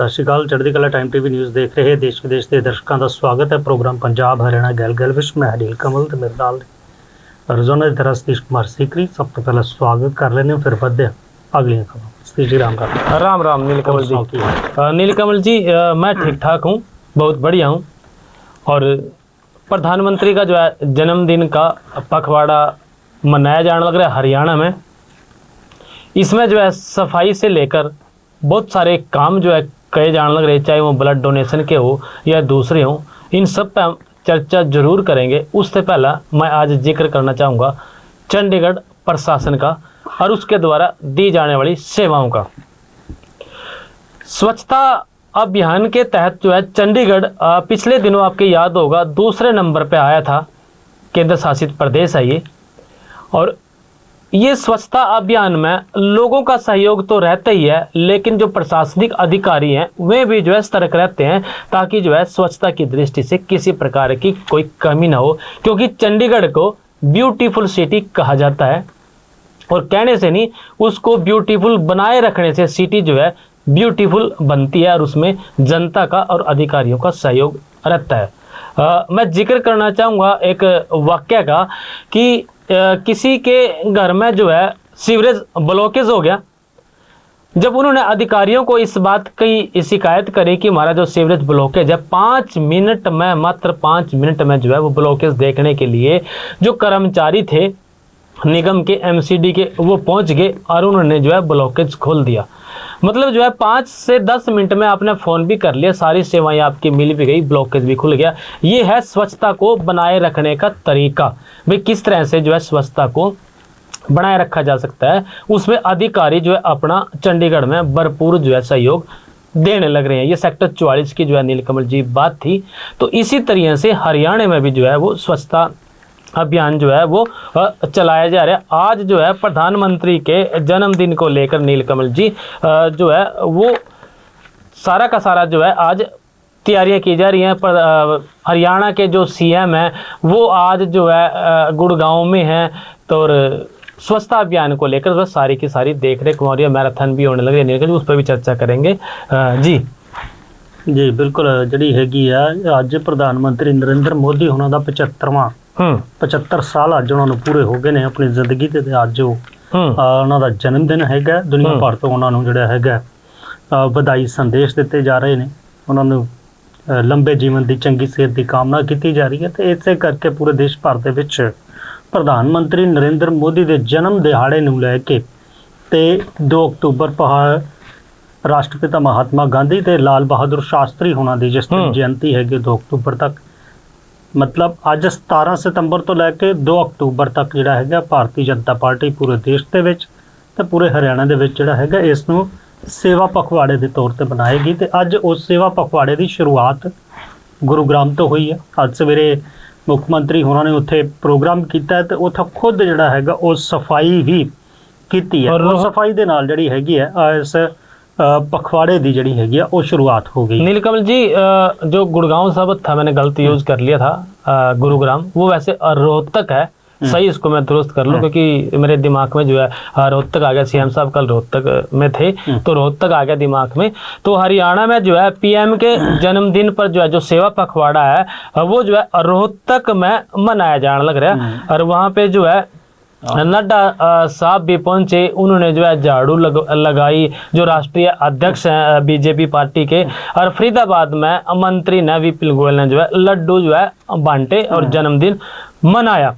सत श्री अकाल। चढ़ती कला टाइम टीवी न्यूज़ देख रहे देश विदेश के दर्शकों का स्वागत है। प्रोग्राम पंजाब हरियाणा गैल गैल विश मैं नील कमल तो मेरे नाल रोजाना की तरह सतीश कुमार सीकरी। सब तो पहला स्वागत कर लेने फिर बढ़ते हैं अगली खबर। सतीश जी राम राम राम नील कमल जी। नील कमल जी मैं ठीक ठाक हूँ, बहुत बढ़िया हूँ। और प्रधानमंत्री का जो है जन्मदिन का पखवाड़ा मनाया जाने लग रहा है हरियाणा में। इसमें जो है सफाई से लेकर बहुत सारे काम जो है कहे जाने लग रहे, चाहे वो ब्लड डोनेशन के हो या दूसरे हो, इन सब पर हम चर्चा जरूर करेंगे। उससे पहला मैं आज जिक्र करना चाहूँगा चंडीगढ़ प्रशासन का और उसके द्वारा दी जाने वाली सेवाओं का। स्वच्छता अभियान के तहत जो है चंडीगढ़ पिछले दिनों आपके याद होगा दूसरे नंबर पे आया था। केंद्र शासित प्रदेश है ये। और ये स्वच्छता अभियान में लोगों का सहयोग तो रहता ही है, लेकिन जो प्रशासनिक अधिकारी हैं वे भी जो है सतर्क रहते हैं ताकि जो है स्वच्छता की दृष्टि से किसी प्रकार की कोई कमी ना हो। क्योंकि चंडीगढ़ को ब्यूटीफुल सिटी कहा जाता है और कहने से नहीं, उसको ब्यूटीफुल बनाए रखने से सिटी जो है ब्यूटीफुल बनती है और उसमें जनता का और अधिकारियों का सहयोग रहता है। मैं जिक्र करना चाहूँगा एक वाक्य का कि किसी के घर में जो है सीवरेज ब्लॉकेज हो गया। जब उन्होंने अधिकारियों को इस बात की शिकायत करी कि हमारा जो सीवरेज ब्लॉकेज है 5 मिनट में, मात्र 5 मिनट में जो है वो ब्लॉकेज देखने के लिए जो कर्मचारी थे निगम के एमसीडी के वो पहुंच गए और उन्होंने जो है ब्लॉकेज खोल दिया। मतलब जो है 5 से 10 मिनट में आपने फ़ोन भी कर लिया, सारी सेवाएं आपकी मिल भी गई, ब्लॉकेज भी खुल गया। ये है स्वच्छता को बनाए रखने का तरीका। भाई किस तरह से जो है स्वच्छता को बनाए रखा जा सकता है, उसमें अधिकारी जो है अपना चंडीगढ़ में भरपूर जो है सहयोग देने लग रहे हैं। ये सेक्टर 44 की जो है नीलकमल जी बात थी। तो इसी तरीके से हरियाणा में भी जो है वो स्वच्छता अभियान जो है वो चलाया जा रहा है। आज जो है प्रधानमंत्री के जन्मदिन को लेकर नीलकमल जी जो है वो सारा का सारा जो है आज तैयारियां की जा रही हैं। पर हरियाणा के जो सीएम हैं वो आज जो है गुड़गांव में हैं। तो स्वच्छता अभियान को लेकर सारी की सारी देख रेख और मैराथन भी होने लगे, नीलकमल जी उस पर भी चर्चा करेंगे। जी बिल्कुल जी हैगी है। अज प्रधानमंत्री नरेंद्र मोदी उन्होंने 75 साल अज उन्होंने पूरे हो गए ने अपनी जिंदगी ते अज उन्होंने जन्मदिन है। दुनिया भर तो उन्होंने जोड़ा है बधाई संदेश दिते जा रहे हैं। उन्होंने लंबे जीवन की चंगी सेहत की कामना की जा रही है। तो इस करके पूरे देश भर के प्रधानमंत्री नरेंद्र मोदी के जन्म दिहाड़े नूं लैके ते 2 अक्तूबर राष्ट्रपिता महात्मा गांधी ते लाल बहादुर शास्त्री होना दी जिस दिन जयंती है 2 अक्तूबर तक, मतलब अज 17 सितंबर तो लैके 2 अक्तूबर तक जिहड़ा है भारतीय जनता पार्टी पूरे देश के विच ते पूरे हरियाणा दे विच जिहड़ा है इसनूं सेवा पखवाड़े के तौर पर मनाएगी। तो अज उस सेवा पखवाड़े की शुरुआत गुरुग्राम तो हुई है। अज सवेरे मुख्यमंत्री उन्होंने उत्थे प्रोग्राम किया है तो उत्थे खुद जिहड़ा है वो सफाई भी की है और सफाई दे नाल जिहड़ी हैगी है इस पखवाड़े की जिहड़ी हैगी है वो शुरुआत हो गई। नीलकमल जी जो गुड़गांव शब्द था मैंने गलत यूज कर लिया था, गुरुग्राम वो वैसे रोहतक है। सही इसको मैं दुरुस्त कर लूं क्योंकि मेरे दिमाग में जो है रोहतक आ गया। सीएम साहब कल रोहतक में थे तो रोहतक आ गया दिमाग में। तो हरियाणा में जो है पीएम के जन्मदिन पर जो है जो सेवा पखवाड़ा है वो जो है रोहतक में मनाया जाने लग रहा है। और वहाँ पे जो है नड्डा साहब भी पहुंचे, उन्होंने जो है झाड़ू लगाई। जो राष्ट्रीय अध्यक्ष हैं बीजेपी पार्टी के, और फरीदाबाद में मंत्री ने विपिन गोयल ने जो है लड्डू जो है बांटे और जन्मदिन मनाया।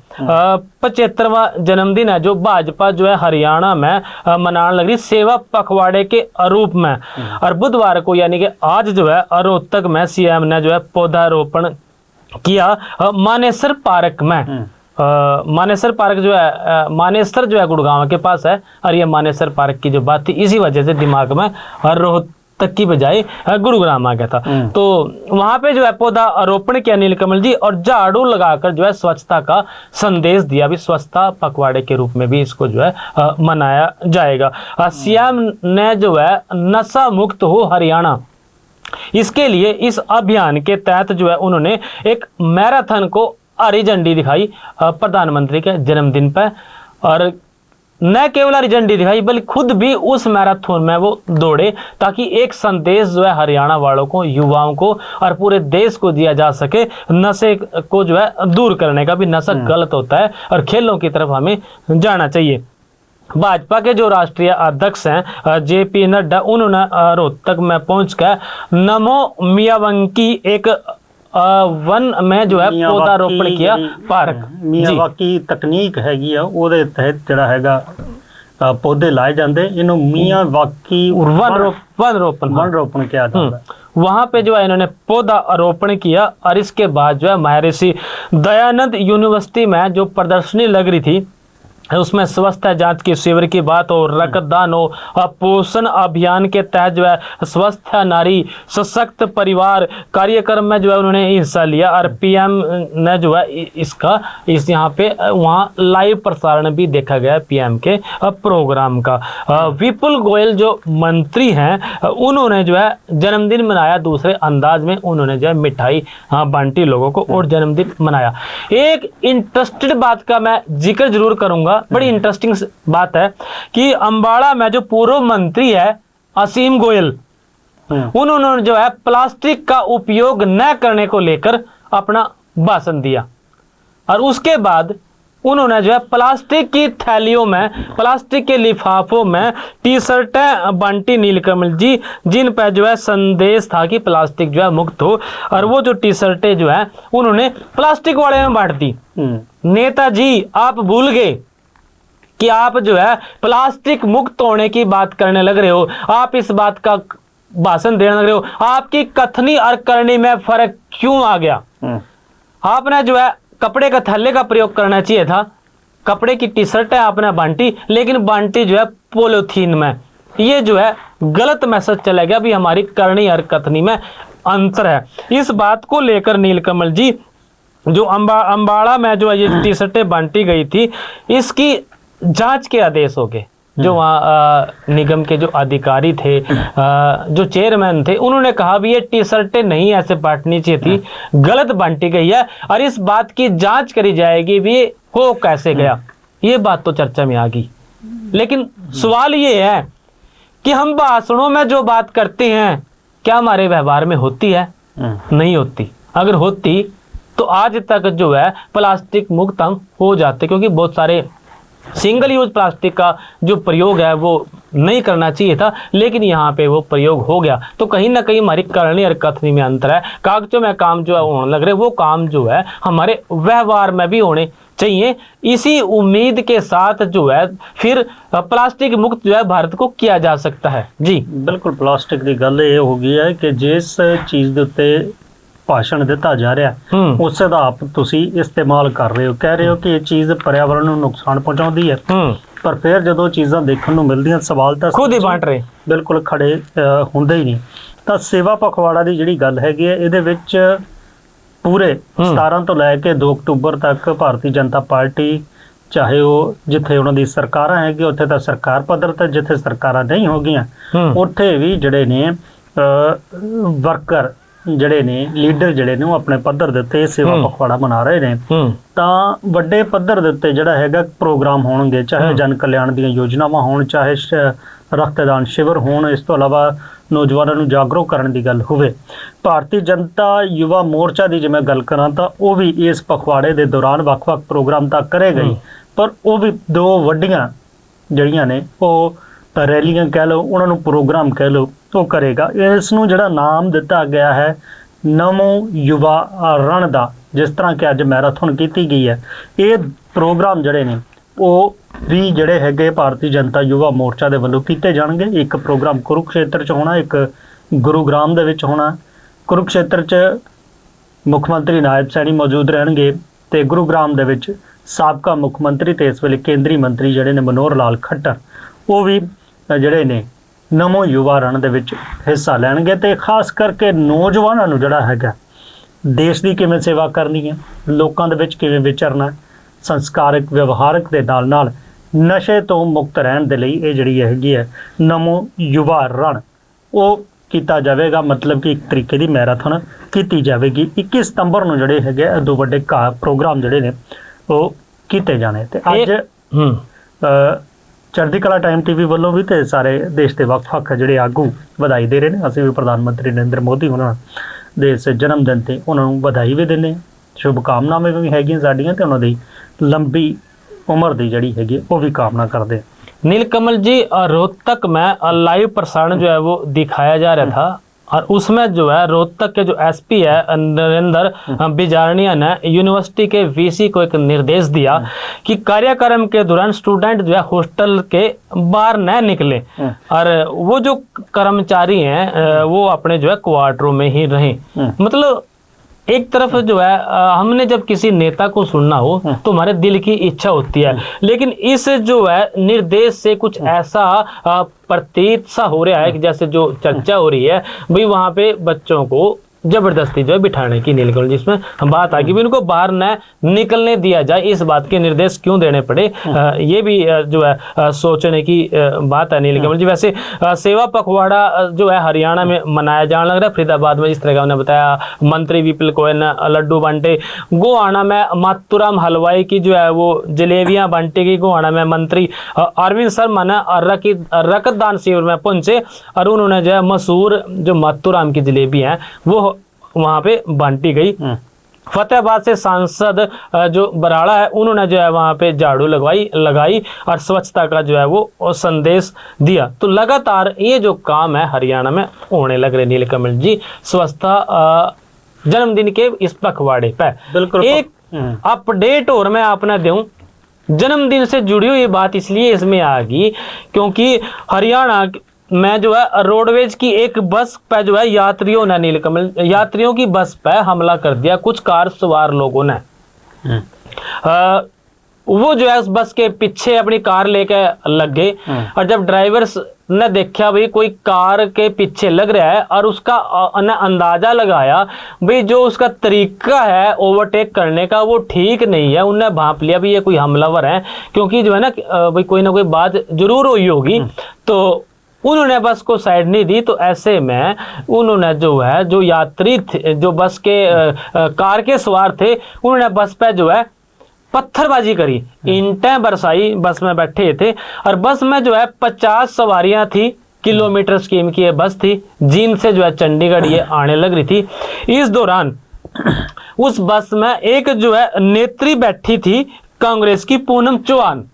75वां जन्मदिन है जो भाजपा जो है हरियाणा में मनाने लग रही सेवा पखवाड़े के रूप में। और बुधवार को यानी कि आज जो है रोहतक में सीएम ने जो है पौधारोपण किया मानेसर पार्क में। मानेसर पार्क जो है मानेसर जो है गुड़गांव के पास है। और ये मानेसर पार्क की जो बात थी इसी वजह से दिमाग में रोहतक की बजाय गुरुग्राम आ गया था। तो वहां पे जो है पौधा आरोपण किया नीलकमल जी और झाड़ू लगाकर जो है स्वच्छता का संदेश दिया। भी स्वच्छता पखवाड़े के रूप में भी इसको जो है मनाया जाएगा। सीएम ने जो है नशा मुक्त हो हरियाणा, इसके लिए इस अभियान के तहत जो है उन्होंने एक मैराथन को हरी झंडी दिखाई प्रधानमंत्री के जन्मदिन पर। और न केवल हरी झंडी दिखाई बल्कि खुद भी उस मैराथन में वो दौड़े, ताकि एक संदेश जो है हरियाणा वालों को, युवाओं को और पूरे देश को दिया जा सके, नशे को जो है दूर करने का। भी नशा गलत होता है और खेलों की तरफ हमें जाना चाहिए। भाजपा के जो राष्ट्रीय अध्यक्ष हैं जेपी नड्डा, उन्होंने रोहतक में पहुंचकर नमो मियावाकी एक वन में जो है पौधारोपण किया, पार्क मियावाकी तकनीक हैगी आ, ਉਹਦੇ ਤਹਿਤ ਜਿਹੜਾ ਹੈਗਾ पौधे लाए जाते, इन्हों मियावाकी वन रोपण किया जाता है। वहां पे जो है इन्होंने पौधा आरोपण किया और इसके बाद जो है महर्षि दयानंद यूनिवर्सिटी में जो प्रदर्शनी लग रही थी, उसमें स्वास्थ्य जांच की शिविर की बात हो, रक्तदान हो, पोषण अभियान के तहत जो है स्वस्थ नारी सशक्त परिवार कार्यक्रम में जो है उन्होंने हिस्सा लिया। और पीएम ने जो है इस यहाँ पे वहाँ लाइव प्रसारण भी देखा गया पीएम के प्रोग्राम का। विपुल गोयल जो मंत्री हैं, उन्होंने जो है जन्मदिन मनाया दूसरे अंदाज में, उन्होंने जो है मिठाई बांटी लोगों को और जन्मदिन मनाया। एक इंटरेस्टेड बात का मैं जिक्र जरूर करूंगा, बड़ी इंटरेस्टिंग बात है कि अंबाला में जो पूर्व मंत्री है असीम गोयल, उन्होंने जो है प्लास्टिक का उपयोग न करने को लेकर अपना भाषण दिया और उसके बाद उन्होंने जो है प्लास्टिक की थैलियों में, प्लास्टिक के लिफाफों में टी शर्टें बांटी नीलकमल जी, जिन पर जो है संदेश था कि प्लास्टिक जो है मुक्त हो। और वो जो टी शर्टें जो है उन्होंने प्लास्टिक वाले में बांट दी। नेताजी, आप भूल गए कि आप जो है प्लास्टिक मुक्त होने की बात करने लग रहे हो, आप इस बात का भाषण देने लग रहे हो, आपकी कथनी और करनी में फर्क क्यों आ गया? आपने जो है कपड़े का थैले का प्रयोग करना चाहिए था, कपड़े की टी शर्ट है आपने बांटी, लेकिन बांटी जो है पॉलिथीन में। ये जो है गलत मैसेज चला गया, भी हमारी करनी और कथनी में अंतर है। इस बात को लेकर नीलकमल जी जो अंबाड़ा में जो है ये टी शर्टें बांटी गई थी, इसकी जांच के आदेश हो गए। जो वहाँ निगम के जो अधिकारी थे, जो चेयरमैन थे, उन्होंने कहा भी ये टी शर्टें नहीं ऐसे बांटनी चाहिए थी, गलत बांटी गई है और इस बात की जांच करी जाएगी भी ये हो कैसे गया। ये बात तो चर्चा में आ गई, लेकिन सवाल ये है कि हम भाषणों में जो बात करते हैं क्या हमारे व्यवहार में होती है? नहीं होती। अगर होती तो आज तक जो है प्लास्टिक मुक्त हम हो जाते, क्योंकि बहुत सारे सिंगल यूज प्लास्टिक का जो प्रयोग है वो नहीं करना चाहिए था, लेकिन यहाँ पे वो प्रयोग हो गया। तो कहीं ना कहीं हमारी करनी और कथनी में अंतर है। कागजों में काम जो है होने लग रहे, वो काम जो है हमारे व्यवहार में भी होने चाहिए। इसी उम्मीद के साथ जो है फिर प्लास्टिक मुक्त जो है भारत को किया जा सकता है। जी बिल्कुल, प्लास्टिक की गल ये हो गई है कि जिस चीज के उत्ते भाषण दिता जा रहा है उस दा आप तुसी इस्तेमाल कर रहे हो, कह रहे हो कि ये चीज पर्यावरण ਨੂੰ नुकसान पहुंचाਉਂਦੀ है, पर फिर ਜਦੋਂ ਚੀਜ਼ਾਂ ਦੇਖਣ ਨੂੰ ਮਿਲਦੀਆਂ ਸਵਾਲ ਤਾਂ खुद ही बांट रहे बिल्कुल खड़े ਹੁੰਦੇ ਹੀ ਨਹੀਂ। ਤਾਂ ਸੇਵਾ ਪਖਵਾੜਾ ਦੀ ਜਿਹੜੀ ਗੱਲ ਹੈਗੀ ਹੈ, ਇਹਦੇ ਵਿੱਚ ਪੂਰੇ 17 ਤੋਂ ਲੈ ਕੇ 2 ਅਕਤੂਬਰ ਤੱਕ ਭਾਰਤੀ ਜਨਤਾ ਪਾਰਟੀ, ਚਾਹੇ ਉਹ ਜਿੱਥੇ ਉਹਨਾਂ ਦੀ ਸਰਕਾਰਾਂ ਹੈਗੀ ਉੱਥੇ ਤਾਂ ਸਰਕਾਰ ਪੱਧਰ ਤੇ, ਜਿੱਥੇ ਸਰਕਾਰਾਂ ਨਹੀਂ ਹੋ ਗਈਆਂ ਉੱਥੇ ਵੀ ਜਿਹੜੇ ਨੇ ਵਰਕਰ ਜਿਹੜੇ ਨੇ, ਲੀਡਰ ਜਿਹੜੇ ਨੇ ਉਹ ਆਪਣੇ ਪੱਧਰ ਦੇ ਉੱਤੇ ਸੇਵਾ ਪਖਵਾੜਾ ਮਨਾ ਰਹੇ ਨੇ। ਤਾਂ ਵੱਡੇ ਪੱਧਰ ਦੇ ਉੱਤੇ ਜਿਹੜਾ ਹੈਗਾ ਪ੍ਰੋਗਰਾਮ ਹੋਣਗੇ, ਚਾਹੇ ਜਨ ਕਲਿਆਣ ਦੀਆਂ ਯੋਜਨਾਵਾਂ ਹੋਣ, ਚਾਹੇ ਰਕਤਦਾਨ ਸ਼ਿਵਰ ਹੋਣ, ਇਸ ਤੋਂ ਇਲਾਵਾ ਨੌਜਵਾਨਾਂ ਨੂੰ ਜਾਗਰੂਕ ਕਰਨ ਦੀ ਗੱਲ ਹੋਵੇ। ਭਾਰਤੀ ਜਨਤਾ ਯੁਵਾ ਮੋਰਚਾ ਦੀ ਜੇ ਮੈਂ ਗੱਲ ਕਰਾਂ ਤਾਂ ਉਹ ਵੀ ਇਸ ਪਖਵਾੜੇ ਦੇ ਦੌਰਾਨ ਵੱਖ-ਵੱਖ ਪ੍ਰੋਗਰਾਮ ਤਾਂ ਕਰੇਗਾ ਹੀ, ਪਰ ਉਹ ਵੀ 2 ਵੱਡੀਆਂ ਜਿਹੜੀਆਂ ਨੇ ਉਹ ਰੈਲੀਆਂ ਕਹਿ ਲਓ, ਉਹਨਾਂ ਨੂੰ ਪ੍ਰੋਗਰਾਮ ਕਹਿ ਲਓ, ਉਹ ਕਰੇਗਾ। ਇਸ ਨੂੰ ਜਿਹੜਾ ਨਾਮ ਦਿੱਤਾ ਗਿਆ ਹੈ ਨਮੋ ਯੁਵਾ ਰਣ ਦਾ, ਜਿਸ ਤਰ੍ਹਾਂ ਕਿ ਅੱਜ ਮੈਰਾਥਨ ਕੀਤੀ ਗਈ ਹੈ, ਇਹ ਪ੍ਰੋਗਰਾਮ ਜਿਹੜੇ ਨੇ ਉਹ ਵੀ ਜਿਹੜੇ ਹੈਗੇ ਭਾਰਤੀ ਜਨਤਾ ਯੁਵਾ ਮੋਰਚਾ ਦੇ ਵੱਲੋਂ ਕੀਤੇ ਜਾਣਗੇ। ਇੱਕ ਪ੍ਰੋਗਰਾਮ ਕੁਰੂਕਸ਼ੇਤਰ 'ਚ ਹੋਣਾ, ਇੱਕ ਗੁਰੂਗ੍ਰਾਮ ਦੇ ਵਿੱਚ ਹੋਣਾ। ਕੁਰੂਕਸ਼ੇਤਰ 'ਚ ਮੁੱਖ ਮੰਤਰੀ ਨਾਇਬ ਸੈਣੀ ਮੌਜੂਦ ਰਹਿਣਗੇ ਤੇ ਗੁਰੂਗ੍ਰਾਮ ਦੇ ਵਿੱਚ ਸਾਬਕਾ ਮੁੱਖ ਮੰਤਰੀ ਤੇ ਇਸ ਵੇਲੇ ਕੇਂਦਰੀ ਮੰਤਰੀ ਜਿਹੜੇ ਨੇ ਮਨੋਹਰ ਲਾਲ ਖੱਟਰ, ਉਹ ਵੀ ਜਿਹੜੇ ਨੇ ਨਮੋ ਯੁਵਾ ਰਨ ਦੇ ਵਿੱਚ ਹਿੱਸਾ ਲੈਣਗੇ। ਤੇ ਖਾਸ ਕਰਕੇ ਨੌਜਵਾਨਾਂ ਨੂੰ ਜਿਹੜਾ ਹੈਗਾ ਦੇਸ਼ ਦੀ ਕਿਵੇਂ ਸੇਵਾ ਕਰਨੀ ਹੈ, ਲੋਕਾਂ ਦੇ ਵਿੱਚ ਕਿਵੇਂ ਵਿਚਰਨਾ, ਸੰਸਕਾਰਕ ਵਿਵਹਾਰਕ ਦੇ ਨਾਲ ਨਸ਼ੇ ਤੋਂ ਮੁਕਤ ਰਹਿਣ ਦੇ ਲਈ ਇਹ ਜਿਹੜੀ ਹੈਗੀ ਹੈ ਨਮੋ ਯੁਵਾ ਰਨ ਉਹ ਕੀਤਾ ਜਾਵੇਗਾ। ਮਤਲਬ ਕਿ ਇੱਕ ਤਰੀਕੇ ਦੀ ਮੈਰਾਥਨ ਕੀਤੀ ਜਾਵੇਗੀ। 21 ਸਤੰਬਰ ਨੂੰ ਜਿਹੜੇ ਹੈਗੇ 2 ਵੱਡੇ ਪ੍ਰੋਗਰਾਮ ਜਿਹੜੇ ਨੇ ਉਹ ਕੀਤੇ ਜਾਣੇ। ਤੇ ਅੱਜ ਚੜ੍ਹਦੀ ਕਲਾ ਟਾਈਮ ਟੀਵੀ ਵੱਲੋਂ ਵੀ ਤੇ ਸਾਰੇ ਦੇਸ਼ ਦੇ ਵੱਖ-ਵੱਖ ਜਿਹੜੇ ਆਗੂ ਵਧਾਈ ਦੇ ਰਹੇ ਨੇ। ਅਸੀਂ ਵੀ ਪ੍ਰਧਾਨ ਮੰਤਰੀ ਨਰਿੰਦਰ ਮੋਦੀ ਉਹਨਾਂ ਦੇ ਇਸ ਜਨਮ ਦਿਨ ਤੇ ਉਹਨਾਂ ਨੂੰ ਵਧਾਈ ਵੀ ਦਿੰਦੇ ਹਾਂ, ਸ਼ੁਭਕਾਮਨਾਵਾਂ ਵੀ ਹੈਗੀਆਂ ਸਾਡੀਆਂ ਤੇ ਉਹਨਾਂ ਦੀ ਲੰਬੀ उम्र दी जड़ी हैगी वो भी कामना कर दे। नीलकमल जी, रोहतक में लाइव प्रसारण जो है वो दिखाया जा रहा था और उसमें जो है रोहतक के जो एसपी है नरेंद्र बिजारनिया ने यूनिवर्सिटी के वीसी को एक निर्देश दिया कि कार्यक्रम के दौरान स्टूडेंट जो है हॉस्टल के बाहर न निकले और वो जो कर्मचारी हैं वो अपने जो है क्वार्टरों में ही रहें। मतलब एक तरफ जो है हमने जब किसी नेता को सुनना हो तो हमारे दिल की इच्छा होती है, लेकिन इस जो है निर्देश से कुछ ऐसा प्रतीत सा हो रहा है कि जैसे जो चर्चा हो रही है भाई वहां पे बच्चों को जबरदस्ती जो है बिठाने की। नीलकमल, जिसमें हम बात आ गई उनको बाहर न निकलने दिया जाए, इस बात के निर्देश क्यों देने पड़े, ये भी जो है सोचने की बात है। नीलकमल जी, वैसे सेवा पखवाड़ा जो है हरियाणा में मनाया जाने लग रहा है। फरीदाबाद में जिस तरह का उन्होंने बताया मंत्री विपुल गोयल लड्डू बांटे, गोहाना में मातूराम हलवाई की जो है वो जलेबियां बांटेगी। गोहाना में मंत्री अरविंद शर्मा ने रक्तदान शिविर में पहुंचे और उन्होंने जो है मशहूर जो मातूराम की जलेबी है वो वहां पे बांटी गई। फतेहाबाद से सांसद जो बराड़ा है उन्होंने जो है वहां पे झाड़ू लगाई और स्वच्छता का जो है वो संदेश दिया। तो लगातार ये जो काम है हरियाणा में होने लग रहे नीलकमल जी, स्वच्छता जन्मदिन के इस पखवाड़े पे। बिल्कुल एक अपडेट और मैं अपना दूं, जन्मदिन से जुड़ी हुई बात इसलिए इसमें आ गई क्योंकि हरियाणा में जो है रोडवेज की एक बस पे जो है यात्रियों ने नीलकमल यात्रियों की बस पे हमला कर दिया कुछ कार सवार लोगों ने। वो जो है उस बस के पीछे अपनी कार लेके लग गए और जब ड्राइवर ने देखा भाई कोई कार के पीछे लग रहा है और उसका अंदाजा लगाया भाई जो उसका तरीका है ओवरटेक करने का वो ठीक नहीं है, उनने भांप लिया भी ये कोई हमलावर है, क्योंकि जो है ना भाई कोई ना कोई बात जरूर हुई होगी। तो उन्होंने बस को साइड नहीं दी, तो ऐसे में उन्होंने जो है जो यात्री थे जो बस के कार के सवार थे उन्होंने बस पे जो है पत्थरबाजी करी, ईंटें बरसाई, बस में बैठे थे और बस में जो है 50 सवारियां थी। किलोमीटर स्कीम की ये बस थी, जींद से जो है चंडीगढ़ ये आने लग रही थी। इस दौरान उस बस में एक जो है नेत्री बैठी थी कांग्रेस की पूनम चौहान।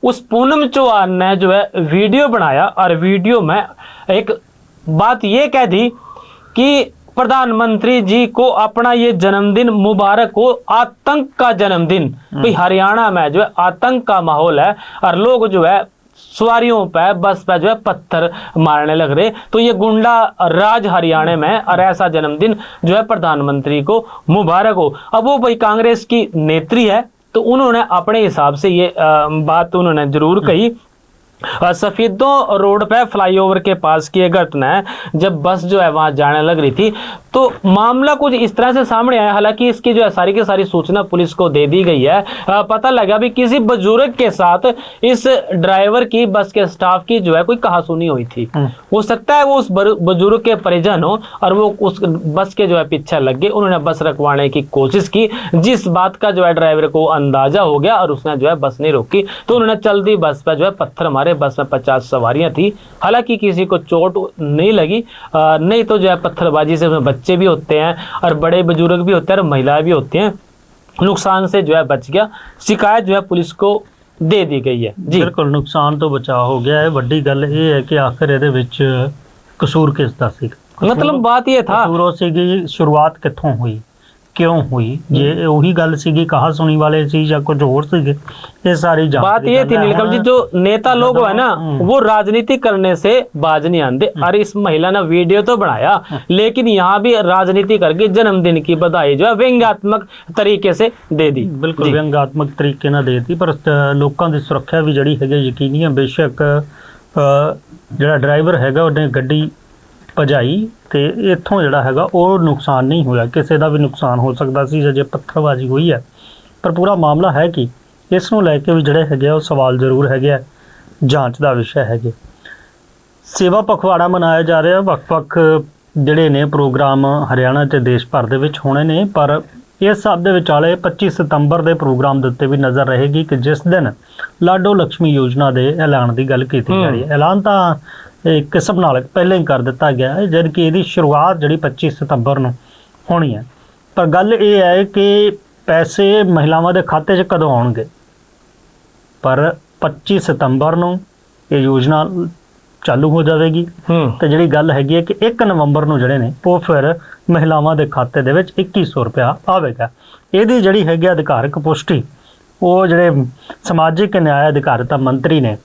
उस पूनम चौहान ने जो है वीडियो बनाया और वीडियो में एक बात ये कह दी कि प्रधानमंत्री जी को अपना ये जन्मदिन मुबारक हो, आतंक का जन्मदिन। भाई हरियाणा में जो है आतंक का माहौल है और लोग जो है सवारियों पे बस पे जो है पत्थर मारने लग रहे, तो ये गुंडा राज हरियाणा में और ऐसा जन्मदिन जो है प्रधानमंत्री को मुबारक हो। अब वो भाई कांग्रेस की नेत्री है तो उन्होंने अपने हिसाब से ये बात उन्होंने जरूर कही। सफेदों रोड पे फ्लाईओवर के पास की घटना है, जब बस जो है वहां जाने लग रही थी तो मामला कुछ इस तरह से सामने आया। हालांकि इसकी जो है सारी की सारी सूचना पुलिस को दे दी गई है। पता लगा भी किसी बुजुर्ग के साथ इस ड्राइवर की बस के स्टाफ की जो है कोई कहासुनी हुई थी। हो सकता है वो उस बुजुर्ग के परिजन हो और वो उस बस के जो है पीछे लग गए, उन्होंने बस रखवाने की कोशिश की, जिस बात का जो है ड्राइवर को अंदाजा हो गया और उसने जो है बस नहीं रोकी, तो उन्होंने चलती बस पर जो है पत्थर मारे। बस में 50 सवारियां थी, हालांकि किसी को चोट नहीं लगी। नहीं तो जो है पत्थरबाजी से उसमें बच्चे भी होते हैं और बड़े बुजुर्ग भी होते हैं और महिलाएं भी होती हैं, नुकसान से जो है बच गया। शिकायत जो है पुलिस को दे दी गई है जी। बिल्कुल नुकसान तो बचाव हो गया है। वड्डी गल ये है कि आखिर ਇਹਦੇ ਵਿੱਚ ਕਸੂਰ ਕਿਸ ਦਾ ਸੀ? मतलब बात ये था ਕਸੂਰੋਂ ਸੀਗੀ शुरुआत ਕਿੱਥੋਂ हुई, क्यों हुई, ये वही गल सीगी कहा सुनी वाले सी या कुछ और सीगे, ये सारी बात ये थी नीलकमल जी, जो नेता लोग है ना वो राजनीति करने से बाज नहीं आते। अरे इस महिला ने वीडियो तो बनाया लेकिन यहाँ भी राजनीति करके जन्मदिन की बधाई जो है व्यंग्यात्मक तरीके से दे दी। बिल्कुल व्यंग्यात्मक तरीके ना दे दी, पर लोगों की सुरक्षा भी जड़ी है यकीनी है। बेशक ਜਿਹੜਾ ड्राइवर है ਉਹਨੇ ਗੱਡੀ ਭਜਾਈ ਤੇ ਇੱਥੋਂ ਜਿਹੜਾ ਹੈਗਾ ਉਹ ਨੁਕਸਾਨ ਨਹੀਂ ਹੋਇਆ, ਕਿਸੇ ਦਾ ਵੀ ਨੁਕਸਾਨ ਹੋ ਸਕਦਾ ਸੀ ਜੇ ਪੱਥਰਬਾਜ਼ੀ ਹੋਈ ਹੈ। ਪਰ ਪੂਰਾ ਮਾਮਲਾ ਹੈ ਕਿ ਇਸ ਨੂੰ ਲੈ ਕੇ ਵੀ ਜਿਹੜੇ ਹੈਗੇ ਉਹ ਸਵਾਲ ਜ਼ਰੂਰ ਹੈਗੇ ਆ, ਜਾਂਚ ਦਾ ਵਿਸ਼ਾ ਹੈਗੇ। ਸੇਵਾ ਪਖਵਾੜਾ ਮਨਾਇਆ ਜਾ ਰਿਹਾ, ਵੱਖ-ਵੱਖ ਜਿਹੜੇ ਨੇ ਪ੍ਰੋਗਰਾਮ ਹਰਿਆਣਾ ਤੇ ਦੇਸ਼ ਭਰ ਦੇ ਵਿੱਚ ਹੋਣੇ ਨੇ, ਪਰ ਇਸ ਹਿਸਾਬ ਦੇ ਵਿਚਾਲੇ 25 ਸਤੰਬਰ ਦੇ ਪ੍ਰੋਗਰਾਮ ਦੇ ਉੱਤੇ ਵੀ ਨਜ਼ਰ ਰਹੇਗੀ ਕਿ ਜਿਸ ਦਿਨ ਲਾਡੋ ਲక్ష్ਮੀ ਯੋਜਨਾ ਦੇ ਐਲਾਨ ਦੀ ਗੱਲ ਕੀਤੀ ਜਾ ਰਹੀ ਹੈ। ਐਲਾਨ ਤਾਂ ਇੱਕ ਕਿਸਮ ਨਾਲ ਪਹਿਲਾਂ ਹੀ ਕਰ ਦਿੱਤਾ ਗਿਆ ਹੈ, ਜਦ ਕਿ ਇਹਦੀ ਸ਼ੁਰੂਆਤ ਜਿਹੜੀ 25 ਸਤੰਬਰ ਨੂੰ ਹੋਣੀ ਹੈ। ਪਰ ਗੱਲ ਇਹ ਹੈ ਕਿ ਪੈਸੇ ਮਹਿਲਾਵਾਂ ਦੇ ਖਾਤੇ 'ਚ ਕਦੋਂ ਆਉਣਗੇ, ਪਰ 25 ਸਤੰਬਰ ਨੂੰ ਇਹ ਯੋਜਨਾ ਚਾਲੂ ਹੋ ਜਾਵੇਗੀ ਤੇ ਜਿਹੜੀ ਗੱਲ ਹੈਗੀ ਹੈ ਕਿ 1 ਨਵੰਬਰ ਨੂੰ ਜਿਹੜੇ ਨੇ ਉਹ ਫਿਰ ਮਹਿਲਾਵਾਂ ਦੇ ਖਾਤੇ ਦੇ ਵਿੱਚ 2100 ਰੁਪਇਆ ਆਵੇਗਾ। ਇਹਦੀ ਜਿਹੜੀ ਹੈਗੀ ਅਧਿਕਾਰਕ ਪੁਸ਼ਟੀ ਉਹ ਜਿਹੜੇ ਸਮਾਜਿਕ ਨਿਆਂ ਅਧਿਕਾਰਤਾ ਮੰਤਰੀ ਨੇ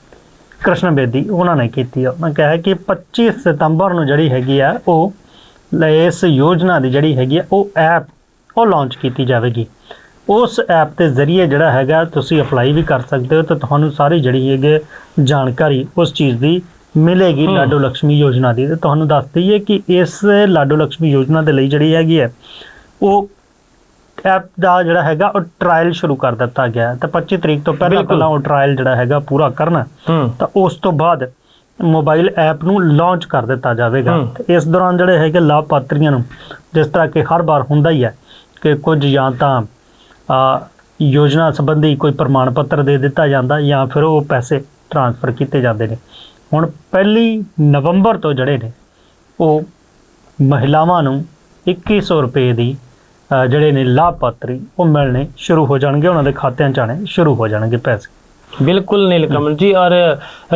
ਕ੍ਰਿਸ਼ਨ ਬੇਦੀ ਉਹਨਾਂ ਨੇ ਕੀਤੀ ਹੈ। ਉਹਨਾਂ ਕਿਹਾ ਕਿ 25 ਸਤੰਬਰ ਨੂੰ ਜਿਹੜੀ ਹੈਗੀ ਆ ਉਹ ਇਸ ਯੋਜਨਾ ਦੀ ਜਿਹੜੀ ਹੈਗੀ ਆ ਉਹ ਐਪ ਉਹ ਲਾਂਚ ਕੀਤੀ ਜਾਵੇਗੀ। ਉਸ ਐਪ ਦੇ ਜ਼ਰੀਏ ਜਿਹੜਾ ਹੈਗਾ ਤੁਸੀਂ ਅਪਲਾਈ ਵੀ ਕਰ ਸਕਦੇ ਹੋ ਤੇ ਤੁਹਾਨੂੰ ਸਾਰੀ ਜਿਹੜੀ ਹੈਗੀ ਜਾਣਕਾਰੀ ਉਸ ਚੀਜ਼ ਦੀ ਮਿਲੇਗੀ ਲਾਡੋ ਲక్ష్ਮੀ ਯੋਜਨਾ ਦੀ। ਤੇ ਤੁਹਾਨੂੰ ਦੱਸ ਦਈਏ ਕਿ ਇਸ ਲਾਡੋ ਲక్ష్ਮੀ ਯੋਜਨਾ ਦੇ ਲਈ ਜਿਹੜੀ ਹੈਗੀ ਹੈ ਉਹ ਐਪ ਦਾ ਜਿਹੜਾ ਹੈਗਾ ਉਹ ਟ੍ਰਾਇਲ ਸ਼ੁਰੂ ਕਰ ਦਿੱਤਾ ਗਿਆ ਤੇ 25 ਤਰੀਕ ਤੋਂ ਪਹਿਲਾਂ ਉਹ ਟ੍ਰਾਇਲ ਜਿਹੜਾ ਹੈਗਾ ਪੂਰਾ ਕਰਨਾ ਤਾਂ ਉਸ ਤੋਂ ਬਾਅਦ ਮੋਬਾਈਲ ਐਪ ਨੂੰ ਲਾਂਚ ਕਰ ਦਿੱਤਾ ਜਾਵੇਗਾ। ਤੇ ਇਸ ਦੌਰਾਨ ਜਿਹੜੇ ਹੈਗੇ ਲਾਭਪਾਤਰੀਆਂ ਨੂੰ ਜਿਸ ਤਰ੍ਹਾਂ ਕਿ ਹਰ ਵਾਰ ਹੁੰਦਾ ਹੀ ਹੈ ਕਿ ਕੁਝ ਜਾਂ ਤਾਂ ਯੋਜਨਾ ਸੰਬੰਧੀ ਕੋਈ ਪ੍ਰਮਾਣ ਪੱਤਰ ਦੇ ਦਿੱਤਾ ਜਾਂਦਾ ਜਾਂ ਫਿਰ ਉਹ ਪੈਸੇ ਟ੍ਰਾਂਸਫਰ ਕੀਤੇ ਜਾਂਦੇ ਨੇ। ਹੁਣ 1 ਨਵੰਬਰ ਤੋਂ ਜਿਹੜੇ ਨੇ ਉਹ ਮਹਿਲਾਵਾਂ ਨੂੰ 2100 ਰੁਪਏ ਦੀ ਜਿਹੜੇ ਨੇ ਲਾਭਪਾਤਰੀ ਉਹ मिलने शुरू हो जाएंगे, उन्होंने खाते आने शुरू हो जाएंगे पैसे। बिल्कुल नीलकमल जी, और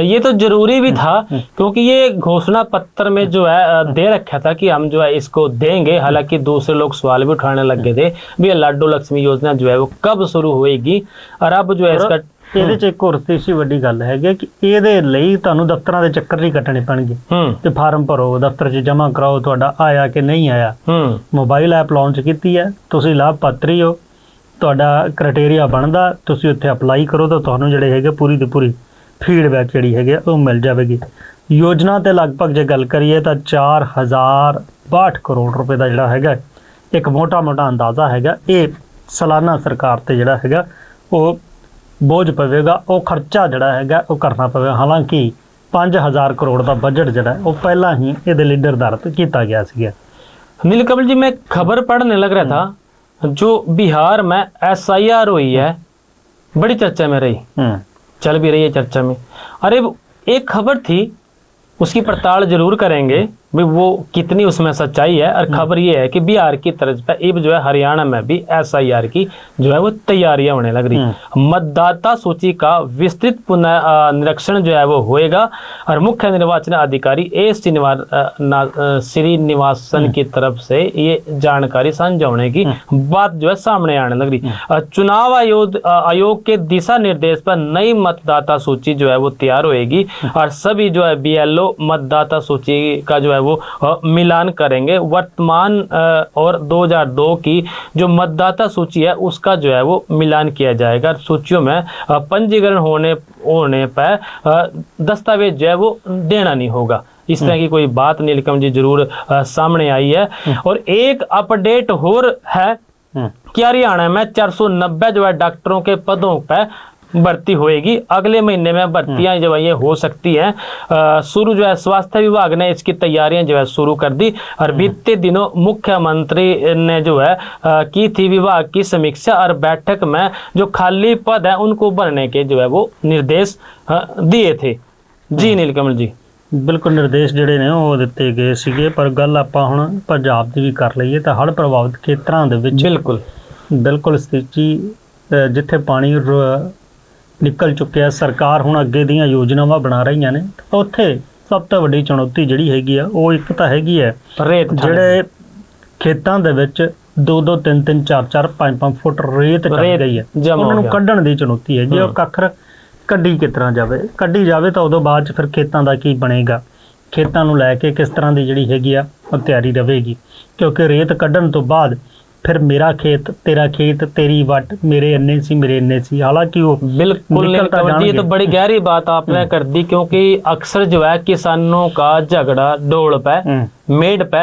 ये तो जरूरी भी था क्योंकि ये घोषणा पत्र में जो है दे रखा था कि हम जो है इसको देंगे। हालांकि दूसरे लोग सवाल भी उठाने लगे थे भी लाडो लक्ष्मी योजना जो है वो कब शुरू होएगी, और अब जो है इसका ਇਹਦੇ 'ਚ ਇੱਕ ਹੋਰ ਤੀਸਰੀ ਵੱਡੀ ਗੱਲ ਹੈਗੀ ਕਿ ਇਹਦੇ ਲਈ ਤੁਹਾਨੂੰ ਦਫ਼ਤਰਾਂ ਦੇ ਚੱਕਰ ਨਹੀਂ ਕੱਟਣੇ ਪੈਣਗੇ ਤੇ ਫਾਰਮ ਭਰੋ, ਦਫ਼ਤਰ 'ਚ ਜਮ੍ਹਾਂ ਕਰਾਓ, ਤੁਹਾਡਾ ਆਇਆ ਕਿ ਨਹੀਂ ਆਇਆ। ਮੋਬਾਈਲ ਐਪ ਲਾਂਚ ਕੀਤੀ ਹੈ, ਤੁਸੀਂ ਲਾਭਪਾਤਰੀ ਹੋ, ਤੁਹਾਡਾ ਕ੍ਰਾਈਟੇਰੀਆ ਬਣਦਾ, ਤੁਸੀਂ ਉੱਥੇ ਅਪਲਾਈ ਕਰੋ ਤਾਂ ਤੁਹਾਨੂੰ ਜਿਹੜੇ ਹੈਗੇ ਪੂਰੀ ਦੀ ਪੂਰੀ ਫੀਡਬੈਕ ਜਿਹੜੀ ਹੈਗੀ ਉਹ ਮਿਲ ਜਾਵੇਗੀ। ਯੋਜਨਾ ਤੇ ਲਗਭਗ ਜੇ ਗੱਲ ਕਰੀਏ ਤਾਂ 4062 ਕਰੋੜ ਰੁਪਏ ਦਾ ਜਿਹੜਾ ਹੈਗਾ ਇੱਕ ਮੋਟਾ ਅੰਦਾਜ਼ਾ ਹੈਗਾ ਇਹ ਸਾਲਾਨਾ ਸਰਕਾਰ ਤੇ ਜਿਹੜਾ ਹੈਗਾ ਉਹ बोझ पवेगा, वो खर्चा जड़ा है वो करना पवेगा। हालांकि 5000 करोड़ का बजट जड़ा वो पहला ही ये निर्धारित किया गया सीगा। नीलकमल जी, मैं खबर पढ़ने लग रहा था जो बिहार में SIR हुई है, बड़ी चर्चा में रही, चल भी रही है चर्चा में। अरे एक खबर थी, उसकी पड़ताल जरूर करेंगे भाई वो कितनी उसमें सच्चाई है। और खबर ये है कि बिहार की तर्ज पर अब जो है हरियाणा में भी SIR की जो है वो तैयारियां होने लग रही। मतदाता सूची का विस्तृत पुनः निरीक्षण जो है वो होएगा और मुख्य निर्वाचन अधिकारी श्रीनिवासन की तरफ से ये जानकारी साझा होने की बात जो है सामने आने लग रही। चुनाव आयोग के दिशा निर्देश पर नई मतदाता सूची जो है वो तैयार होएगी और सभी जो है BLO मतदाता सूची का जो है वो मिलान करेंगे। वर्तमान और 2002 की जो मतदाता सूची है उसका जो है वो मिलान किया जाएगा। सूचियों में पंजीकरण होने पर दस्तावेज जो है वो देना नहीं होगा। इस तरह की कोई बात नीलकम जी जरूर सामने आई है। और एक अपडेट और है कि हरियाणा में 490 जो है डॉक्टरों के पदों पर भर्ती होएगी। अगले महीने में भर्तियां जो है ये हो सकती हैं। शुरू जो है स्वास्थ्य विभाग ने इसकी तैयारियां जो है शुरू कर दी और बीते दिनों मुख्यमंत्री ने जो है की थी विभाग की समीक्षा और बैठक में जो खाली पद है उनको भरने के जो है वो निर्देश दिए थे। जी नीलकमल जी, बिल्कुल निर्देश ਜਿਹੜੇ ਨੇ ਉਹ ਦਿੱਤੇ ਗਏ ਸੀਗੇ, ਪਰ ਗੱਲ ਆਪਾਂ ਹੁਣ ਪੰਜਾਬ ਦੀ ਵੀ ਕਰ ਲਈਏ ਤਾਂ ਹੜ੍ਹ ਪ੍ਰਭਾਵਿਤ ਖੇਤਰਾਂ ਦੇ ਵਿੱਚ ਬਿਲਕੁਲ ਸਥਿਤੀ ਜਿੱਥੇ ਪਾਣੀ ਨਿਕਲ ਚੁੱਕਿਆ, ਸਰਕਾਰ ਹੁਣ ਅੱਗੇ ਦੀਆਂ ਯੋਜਨਾਵਾਂ ਬਣਾ ਰਹੀਆਂ ਨੇ, ਉੱਥੇ ਸਭ ਤੋਂ ਵੱਡੀ ਚੁਣੌਤੀ ਜਿਹੜੀ ਹੈਗੀ ਆ ਉਹ ਇੱਕ ਤਾਂ ਹੈਗੀ ਹੈ ਜਿਹੜੇ ਖੇਤਾਂ ਦੇ ਵਿੱਚ 2-2 3-3 4-4 5-5 ਫੁੱਟ ਰੇਤ ਕੱਢ ਗਈ ਹੈ, ਉਹਨਾਂ ਨੂੰ ਕੱਢਣ ਦੀ ਚੁਣੌਤੀ ਹੈ। ਜੇ ਉਹ ਕੱਖਰ ਕੱਢੀ ਕਿਸ ਤਰ੍ਹਾਂ ਕੱਢੀ ਜਾਵੇ ਤਾਂ ਉਦੋਂ ਬਾਅਦ 'ਚ ਫਿਰ ਖੇਤਾਂ ਦਾ ਕੀ ਬਣੇਗਾ, ਖੇਤਾਂ ਨੂੰ ਲੈ ਕੇ ਕਿਸ ਤਰ੍ਹਾਂ ਦੀ ਜਿਹੜੀ ਹੈਗੀ ਆ ਉਹ ਤਿਆਰੀ ਰਹੇਗੀ, ਕਿਉਂਕਿ ਰੇਤ ਕੱਢਣ ਤੋਂ ਬਾਅਦ फिर मेरा खेत तेरा खेत तेरी वट मेरे अन्ने सी। हालांकि वो बिल्कुल ये तो बड़ी गहरी बात आपने कर दी, क्योंकि अक्सर जो है किसानों का झगड़ा डोल पे मेड पे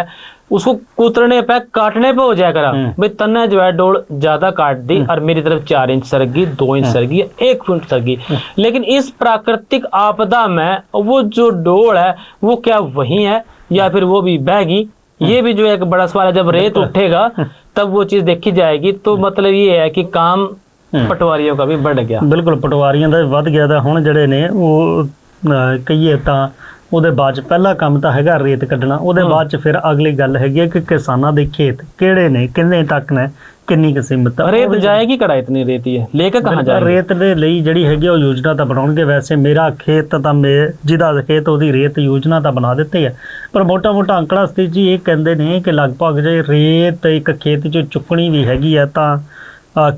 उसको कुतरने पे काटने पे हो जाया करा। भाई तन्ने जो है डोल ज्यादा काट दी और मेरी तरफ 4 इंच सरगी, 2 इंच सरगी, 1 फुट सरगी। लेकिन इस प्राकृतिक आपदा में वो जो डोल है वो क्या वही है या फिर वो भी बहगी, ये भी जो है एक बड़ा सवाल है। जब रेत उठेगा तब वो चीज देखी जाएगी। तो मतलब ये है कि काम पटवारियों का भी बढ़ गया। ਬਿਲਕੁਲ ਪਟਵਾਰੀਆਂ ਦਾ ਵੀ ਵੱਧ ਗਿਆ ਤਾਂ ਹੁਣ ਜਿਹੜੇ ਨੇ ਉਹ ਕਹੀਏ ਤਾਂ ਉਹਦੇ ਬਾਅਦ 'ਚ ਪਹਿਲਾ ਕੰਮ ਤਾਂ ਹੈਗਾ ਰੇਤ ਕੱਢਣਾ, ਉਹਦੇ ਬਾਅਦ 'ਚ ਫਿਰ ਅਗਲੀ ਗੱਲ ਹੈਗੀ ਹੈ ਕਿ ਕਿਸਾਨਾਂ ਦੇ ਖੇਤ ਕਿਹੜੇ ਨੇ, ਕਿੰਨੇ ਤੱਕ ਨੇ, ਕਿੰਨੀ ਕੁ ਸੀਮਤ ਆ। रेत जाएगी कड़ा इतनी रेती है, लेकर कहाँ जाएगी? ਰੇਤ ਦੇ ਲਈ ਜਿਹੜੀ ਹੈਗੀ ਉਹ ਯੋਜਨਾ ਤਾਂ ਬਣਾਉਣਗੇ। ਵੈਸੇ ਮੇਰਾ ਖੇਤ ਤਾਂ ਜਿਹਦਾ ਖੇਤ ਉਹਦੀ ਰੇਤ ਯੋਜਨਾ ਤਾਂ ਬਣਾ ਦਿੱਤੀ ਹੈ, ਪਰ ਮੋਟਾ ਮੋਟਾ ਅੰਕੜਾ ਸਤੀਸ਼ ਜੀ ਇਹ ਕਹਿੰਦੇ ਨੇ ਕਿ ਲਗਭਗ ਜੇ ਰੇਤ ਇੱਕ ਖੇਤ 'ਚ ਚੁੱਕਣੀ ਵੀ ਹੈਗੀ ਆ ਤਾਂ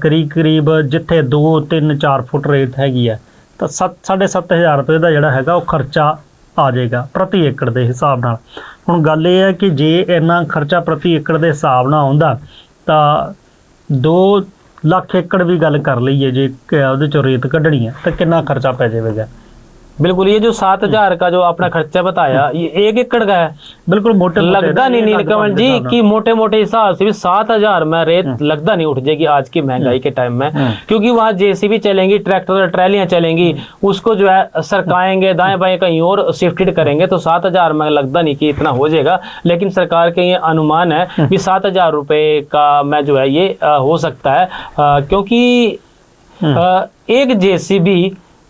ਕਰੀਬ ਜਿੱਥੇ 2, 3, 4 ਫੁੱਟ ਰੇਤ ਹੈਗੀ ਆ ਤਾਂ 7,500 ਰੁਪਏ ਦਾ ਜਿਹੜਾ ਹੈਗਾ ਉਹ ਖਰਚਾ ਆ ਜਾਏਗਾ ਪ੍ਰਤੀ ਏਕੜ ਦੇ ਹਿਸਾਬ ਨਾਲ। ਹੁਣ ਗੱਲ ਇਹ ਹੈ ਕਿ ਜੇ ਇੰਨਾ ਖਰਚਾ ਪ੍ਰਤੀ ਏਕੜ ਦੇ ਹਿਸਾਬ ਨਾਲ ਆਉਂਦਾ ਤਾਂ 2 ਲੱਖ ਏਕੜ ਵੀ ਗੱਲ ਕਰ ਲਈਏ ਜੇ ਉਹਦੇ ਚੋਂ ਰੇਤ ਕੱਢਣੀ ਹੈ ਤਾਂ ਕਿੰਨਾ ਖਰਚਾ ਪੈ ਜਾਵੇਗਾ। बिल्कुल, ये जो 7,000 का जो आपने खर्चा बताया ये 1 एकड़ का है। बिल्कुल मोटे लगता नहीं नीलकमल जी कि मोटे मोटे हिसाब से भी 7,000 में रेत लगता नहीं उठ जाएगी आज की महंगाई के टाइम में, क्योंकि वहाँ जेसीबी चलेंगी, ट्रैक्टर ट्रैलियां चलेंगी, उसको जो है सरकाएंगे, दाएं बाएं कहीं और शिफ्टेड करेंगे, तो 7,000 में लगता नहीं कि इतना हो जाएगा। लेकिन सरकार के ये अनुमान है कि 7,000 रुपए का में जो है ये हो सकता है, क्योंकि एक जेसीबी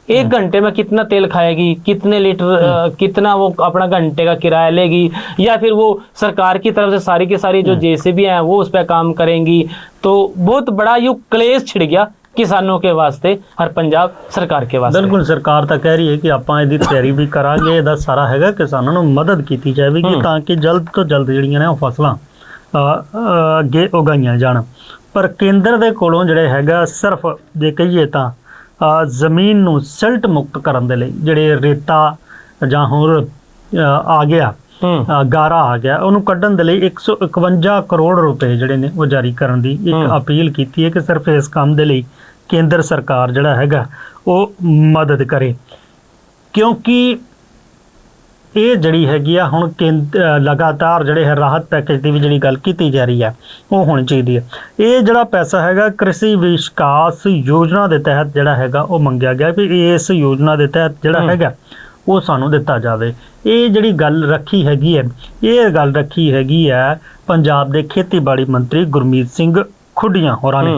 1 घंटे में कितना तेल खाएगी, कितने लीटर कितना वो अपना घंटे का किराया लेगी, या फिर वो सरकार की तरफ से सारी की सारी जो जेसीबी हैं वो उस पर काम करेंगी। तो बहुत बड़ा यो क्लेश छिड़ गया किसानों के वास्ते और पंजाब सरकार के वास्ते। बिल्कुल, सरकार तो कह रही है कि ਆਪਾਂ ਇਹਦੀ ਤਿਆਰੀ ਵੀ ਕਰਾਂਗੇ, ਇਹਦਾ ਸਾਰਾ ਹੈਗਾ ਕਿਸਾਨਾਂ ਨੂੰ ਮਦਦ ਕੀਤੀ ਜਾਵੇਗੀ ਤਾਂ ਕਿ ਜਲਦ ਤੋਂ ਜਲਦ ਜਿਹੜੀਆਂ ਨੇ ਉਹ ਫਸਲਾਂ ਅੱਗੇ ਉਗਾਈਆਂ ਜਾਣ। ਪਰ ਕੇਂਦਰ ਦੇ ਕੋਲੋਂ ਜਿਹੜੇ ਹੈਗਾ ਸਿਰਫ ਜੇ ਕਹੀਏ ਤਾਂ ਜ਼ਮੀਨ ਨੂੰ ਸਿਲਟ ਮੁਕਤ ਕਰਨ ਦੇ ਲਈ ਜਿਹੜੇ ਰੇਤਾ ਜਾਂ ਹੋਰ ਆ ਗਿਆ ਗਾਰਾ ਆ ਗਿਆ ਉਹਨੂੰ ਕੱਢਣ ਦੇ ਲਈ 151 ਕਰੋੜ ਰੁਪਏ ਜਿਹੜੇ ਨੇ ਉਹ ਜਾਰੀ ਕਰਨ ਦੀ ਇੱਕ ਅਪੀਲ ਕੀਤੀ ਹੈ ਕਿ ਸਿਰਫ ਇਸ ਕੰਮ ਦੇ ਲਈ ਕੇਂਦਰ ਸਰਕਾਰ ਜਿਹੜਾ ਹੈਗਾ ਉਹ ਮਦਦ ਕਰੇ, ਕਿਉਂਕਿ ਇਹ ਜਿਹੜੀ ਹੈਗੀ ਆ ਹੁਣ ਲਗਾਤਾਰ ਜਿਹੜੇ ਹੈ ਰਾਹਤ ਪੈਕੇਜ ਦੀ ਵੀ ਜਿਹੜੀ ਗੱਲ ਕੀਤੀ ਜਾ ਰਹੀ ਹੈ ਉਹ ਹੋਣੀ ਚਾਹੀਦੀ ਹੈ। ਇਹ ਜਿਹੜਾ ਪੈਸਾ ਹੈਗਾ ਕ੍ਰਿਸ਼ੀ ਵਿਕਾਸ ਯੋਜਨਾ ਦੇ ਤਹਿਤ ਜਿਹੜਾ ਹੈਗਾ ਉਹ ਮੰਗਿਆ ਗਿਆ ਵੀ ਇਸ ਯੋਜਨਾ ਦੇ ਤਹਿਤ ਜਿਹੜਾ ਹੈਗਾ ਉਹ ਸਾਨੂੰ ਦਿੱਤਾ ਜਾਵੇ। ਇਹ ਜਿਹੜੀ ਗੱਲ ਰੱਖੀ ਹੈਗੀ ਹੈ, ਇਹ ਗੱਲ ਰੱਖੀ ਹੈਗੀ ਹੈ ਪੰਜਾਬ ਦੇ ਖੇਤੀਬਾੜੀ ਮੰਤਰੀ ਗੁਰਮੀਤ ਸਿੰਘ ਖੁੱਡੀਆਂ ਹੋਰਾਂ ਨੇ।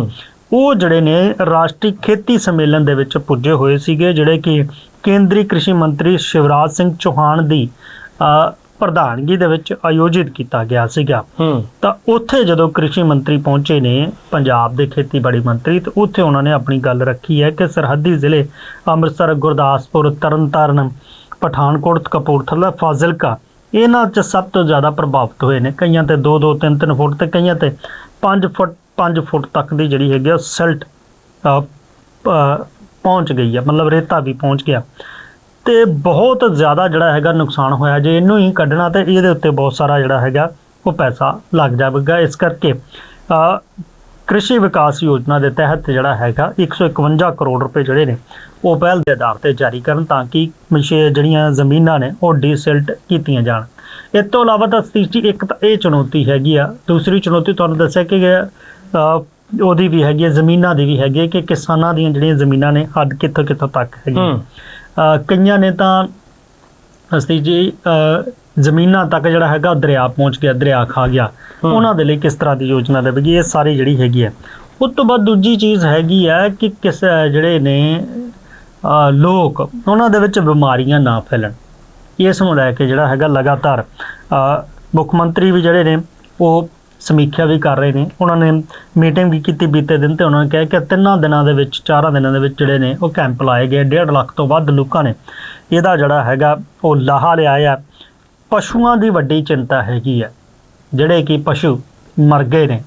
ਉਹ ਜਿਹੜੇ ਨੇ ਰਾਸ਼ਟਰੀ ਖੇਤੀ ਸੰਮੇਲਨ ਦੇ ਵਿੱਚ ਪੁੱਜੇ ਹੋਏ ਸੀਗੇ, ਜਿਹੜੇ ਕਿ ਕੇਂਦਰੀ ਕ੍ਰਿਸ਼ੀ ਮੰਤਰੀ ਸ਼ਿਵਰਾਜ ਸਿੰਘ ਚੌਹਾਨ ਦੀ ਪ੍ਰਧਾਨਗੀ ਦੇ ਵਿੱਚ ਆਯੋਜਿਤ ਕੀਤਾ ਗਿਆ ਸੀਗਾ। ਤਾਂ ਉੱਥੇ ਜਦੋਂ ਕ੍ਰਿਸ਼ੀ ਮੰਤਰੀ ਪਹੁੰਚੇ ਨੇ ਪੰਜਾਬ ਦੇ ਖੇਤੀਬਾੜੀ ਮੰਤਰੀ, ਤੇ ਉੱਥੇ ਉਹਨਾਂ ਨੇ ਆਪਣੀ ਗੱਲ ਰੱਖੀ ਹੈ ਕਿ ਸਰਹੱਦੀ ਜ਼ਿਲ੍ਹੇ ਅੰਮ੍ਰਿਤਸਰ, ਗੁਰਦਾਸਪੁਰ, ਤਰਨਤਾਰਨ, ਪਠਾਨਕੋਟ, ਕਪੂਰਥਲਾ, ਫਾਜ਼ਿਲਕਾ ਇਹਨਾਂ 'ਚ ਸਭ ਤੋਂ ਜ਼ਿਆਦਾ ਪ੍ਰਭਾਵਿਤ ਹੋਏ ਨੇ। ਕਈਆਂ ਤੇ 2-2, 3-3 ਫੁੱਟ ਤੇ ਕਈਆਂ ਤੇ 5 ਫੁੱਟ ਤੱਕ ਦੀ ਜਿਹੜੀ ਹੈਗੀ ਆ ਸਿਲਟ ਪਹੁੰਚ ਗਈ ਹੈ, ਮਤਲਬ ਰੇਤਾ ਵੀ ਪਹੁੰਚ ਗਿਆ ਤੇ ਬਹੁਤ ਜ਼ਿਆਦਾ ਜਿਹੜਾ ਹੈਗਾ ਨੁਕਸਾਨ ਹੋਇਆ। ਜੇ ਇਹਨੂੰ ਹੀ ਕੱਢਣਾ ਤੇ ਇਹਦੇ ਉੱਤੇ ਬਹੁਤ ਸਾਰਾ ਜਿਹੜਾ ਹੈਗਾ ਉਹ ਪੈਸਾ ਲੱਗ ਜਾਵੇਗਾ। ਇਸ ਕਰਕੇ ਕ੍ਰਿਸ਼ੀ ਵਿਕਾਸ ਯੋਜਨਾ ਦੇ ਤਹਿਤ ਜਿਹੜਾ ਹੈਗਾ 151 ਕਰੋੜ ਰੁਪਏ ਜਿਹੜੇ ਨੇ ਉਹ ਪਹਿਲ ਦੇ ਆਧਾਰ ਤੇ ਜਾਰੀ ਕਰਨ ਤਾਂ ਕਿ ਜਿਹੜੀਆਂ ਜ਼ਮੀਨਾਂ ਨੇ ਉਹ ਡੀਸਿਲਟ ਕੀਤੀਆਂ ਜਾਣ। ਇਸ ਤੋਂ ਇਲਾਵਾ ਤਾਂ ਸਤੀਸ਼ ਜੀ ਇੱਕ ਤਾਂ ਇਹ ਚੁਣੌਤੀ ਹੈਗੀ ਆ, ਦੂਸਰੀ ਚੁਣੌਤੀ ਤੁਹਾਨੂੰ ਦੱਸਿਆ ਕਿ ਉਹਦੀ ਵੀ ਹੈਗੀ ਹੈ, ਜ਼ਮੀਨਾਂ ਦੀ ਵੀ ਹੈਗੀ ਹੈ ਕਿ ਕਿਸਾਨਾਂ ਦੀਆਂ ਜਿਹੜੀਆਂ ਜ਼ਮੀਨਾਂ ਨੇ ਹੱਦ ਕਿੱਥੋਂ ਕਿੱਥੋਂ ਤੱਕ ਹੈਗੀ। ਕਈਆਂ ਨੇ ਤਾਂ ਸਤੀਸ਼ ਜੀ ਜ਼ਮੀਨਾਂ ਤੱਕ ਜਿਹੜਾ ਹੈਗਾ ਦਰਿਆ ਪਹੁੰਚ ਗਿਆ, ਦਰਿਆ ਖਾ ਗਿਆ, ਉਹਨਾਂ ਦੇ ਲਈ ਕਿਸ ਤਰ੍ਹਾਂ ਦੀ ਯੋਜਨਾ ਦੇਵੇਗੀ, ਇਹ ਸਾਰੀ ਜਿਹੜੀ ਹੈਗੀ ਹੈ। ਉਸ ਤੋਂ ਬਾਅਦ ਦੂਜੀ ਚੀਜ਼ ਹੈਗੀ ਹੈ ਕਿ ਜਿਹੜੇ ਨੇ ਲੋਕ ਉਹਨਾਂ ਦੇ ਵਿੱਚ ਬਿਮਾਰੀਆਂ ਨਾ ਫੈਲਣ, ਇਸ ਨੂੰ ਲੈ ਕੇ ਜਿਹੜਾ ਹੈਗਾ ਲਗਾਤਾਰ ਮੁੱਖ ਮੰਤਰੀ ਵੀ ਜਿਹੜੇ ਨੇ ਉਹ ਸਮੀਖਿਆ ਵੀ ਕਰ ਰਹੇ ਨੇ। ਉਹਨਾਂ ਨੇ ਮੀਟਿੰਗ ਵੀ ਕੀਤੀ ਬੀਤੇ ਦਿਨ, ਤੇ ਉਹਨਾਂ ਨੇ ਕਿਹਾ ਕਿ 3 ਦਿਨਾਂ ਦੇ ਵਿੱਚ 4 ਦਿਨਾਂ ਦੇ ਵਿੱਚ ਜਿਹੜੇ ਨੇ ਉਹ ਕੈਂਪ ਲਾਏ ਗਏ। 1.5 ਲੱਖ ਤੋਂ ਵੱਧ ਲੋਕਾਂ ਨੇ ਇਹਦਾ ਜਿਹੜਾ ਹੈਗਾ ਉਹ ਲਾਹਾ ਲਿਆ ਆ। ਪਸ਼ੂਆਂ ਦੀ ਵੱਡੀ ਚਿੰਤਾ ਹੈਗੀ ਹੈ, ਜਿਹੜੇ ਕਿ ਪਸ਼ੂ ਮਰ ਗਏ ਨੇ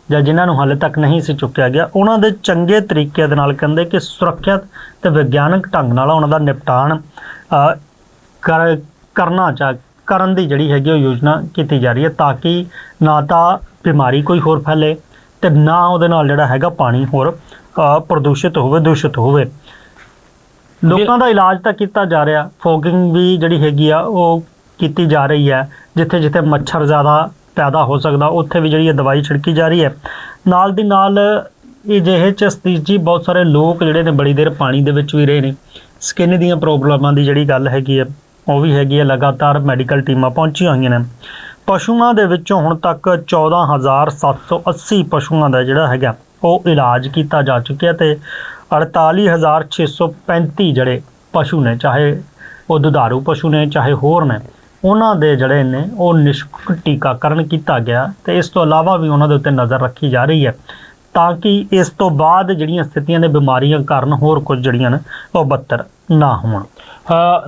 ਜਾਂ ਜਿਨ੍ਹਾਂ ਨੂੰ ਹਾਲੇ ਤੱਕ ਨਹੀਂ ਸੀ ਚੁੱਕਿਆ ਗਿਆ, ਉਹਨਾਂ ਦੇ ਚੰਗੇ ਤਰੀਕੇ ਦੇ ਨਾਲ ਕਹਿੰਦੇ ਕਿ ਸੁਰੱਖਿਅਤ ਤੇ ਵਿਗਿਆਨਕ ਢੰਗ ਨਾਲ ਉਹਨਾਂ ਦਾ ਨਿਪਟਾਨ ਕਰਨ ਦੀ ਜਿਹੜੀ ਹੈਗੀ ਉਹ ਯੋਜਨਾ ਕੀਤੀ ਜਾ ਰਹੀ ਹੈ, ਤਾਂ ਕਿ ਨਾ ਤਾਂ ਬਿਮਾਰੀ ਕੋਈ ਹੋਰ ਫੈਲੇ ਤੇ ਨਾ ਉਹਦੇ ਨਾਲ ਜਿਹੜਾ ਹੈਗਾ ਪਾਣੀ ਹੋਰ ਪ੍ਰਦੂਸ਼ਿਤ ਹੋਵੇ, ਦੂਸ਼ਿਤ ਹੋਵੇ। ਲੋਕਾਂ ਦਾ ਇਲਾਜ ਤਾਂ ਕੀਤਾ ਜਾ ਰਿਹਾ, ਫੋਗਿੰਗ ਵੀ ਜਿਹੜੀ ਹੈਗੀ ਆ ਉਹ ਕੀਤੀ ਜਾ ਰਹੀ ਹੈ। ਜਿੱਥੇ ਜਿੱਥੇ ਮੱਛਰ ਜ਼ਿਆਦਾ ਪੈਦਾ ਹੋ ਸਕਦਾ ਉੱਥੇ ਵੀ ਜਿਹੜੀ ਹੈ ਦਵਾਈ ਛਿੜਕੀ ਜਾ ਰਹੀ ਹੈ। ਨਾਲ ਦੀ ਨਾਲ ਇਹ ਜਿਹੇ ਚ ਸਤੀਸ਼ ਜੀ ਬਹੁਤ ਸਾਰੇ ਲੋਕ ਜਿਹੜੇ ਨੇ ਬੜੀ ਦੇਰ ਪਾਣੀ ਦੇ ਵਿੱਚ ਵੀ ਰਹੇ ਨੇ। ਸਕਿਨ ਦੀਆਂ ਪ੍ਰੋਬਲਮਾਂ ਦੀ ਜਿਹੜੀ ਗੱਲ ਹੈਗੀ ਹੈ ਉਹ ਵੀ ਹੈਗੀ ਹੈ, ਲਗਾਤਾਰ ਮੈਡੀਕਲ ਟੀਮਾਂ ਪਹੁੰਚੀਆਂ ਹੋਈਆਂ ਨੇ। ਪਸ਼ੂਆਂ ਦੇ ਵਿੱਚੋਂ ਹੁਣ ਤੱਕ 14,780 ਪਸ਼ੂਆਂ ਦਾ ਜਿਹੜਾ ਹੈਗਾ ਉਹ ਇਲਾਜ ਕੀਤਾ ਜਾ ਚੁੱਕਿਆ ਤੇ 48,635 ਜਿਹੜੇ ਪਸ਼ੂ ਨੇ, ਚਾਹੇ ਉਹ ਦੁਧਾਰੂ ਪਸ਼ੂ ਨੇ ਚਾਹੇ ਹੋਰ ਨੇ, ਉਹਨਾਂ ਦੇ ਜਿਹੜੇ ਨੇ ਉਹ ਨਿਸ਼ੁਲਕ ਟੀਕਾਕਰਨ ਕੀਤਾ ਗਿਆ ਤੇ ਇਸ ਤੋਂ ਇਲਾਵਾ ਵੀ ਉਹਨਾਂ ਦੇ ਉੱਤੇ ਨਜ਼ਰ ਰੱਖੀ ਜਾ ਰਹੀ ਹੈ ਤਾਂ ਕਿ ਇਸ ਤੋਂ ਬਾਅਦ ਜਿਹੜੀਆਂ ਸਥਿਤੀਆਂ ਦੇ ਬਿਮਾਰੀਆਂ ਕਾਰਨ ਹੋਰ ਕੁਝ ਜਿਹੜੀਆਂ ਨੇ ਉਹ ਬੱਤਰ ना हों।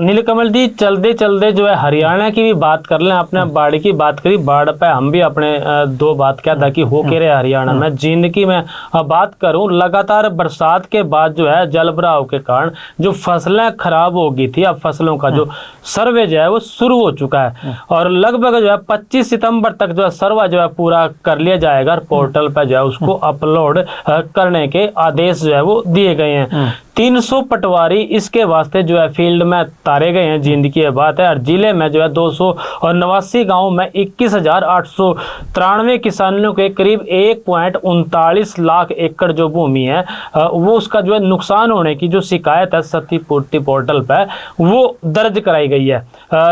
नीलकमल जी, चलते चलते जो है हरियाणा की भी बात कर लें। आपने बाढ़ की बात करी, बाढ़ पे हम भी अपने दो बात क्या था कि हो के रहे हरियाणा में। जींद की मैं बात करूं, लगातार बरसात के बाद जो है जल भराव के कारण जो फसलें खराब हो गई थी, अब फसलों का जो सर्वे जो है वो शुरू हो चुका है और लगभग जो है 25 सितंबर तक जो है सर्वे जो है पूरा कर लिया जाएगा। पोर्टल पर जो है उसको अपलोड करने के आदेश जो है वो दिए गए हैं। 300 पटवारी इसके वास्ते जो है फील्ड में तारे गए हैं। जींद की बात है और जिले में जो है 289 गाँव में 21,893 किसानों के करीब 1.39 लाख एकड़ जो भूमि है वो उसका जो है नुकसान होने की जो शिकायत है क्षतिपूर्ति पोर्टल पर वो दर्ज कराई गई है।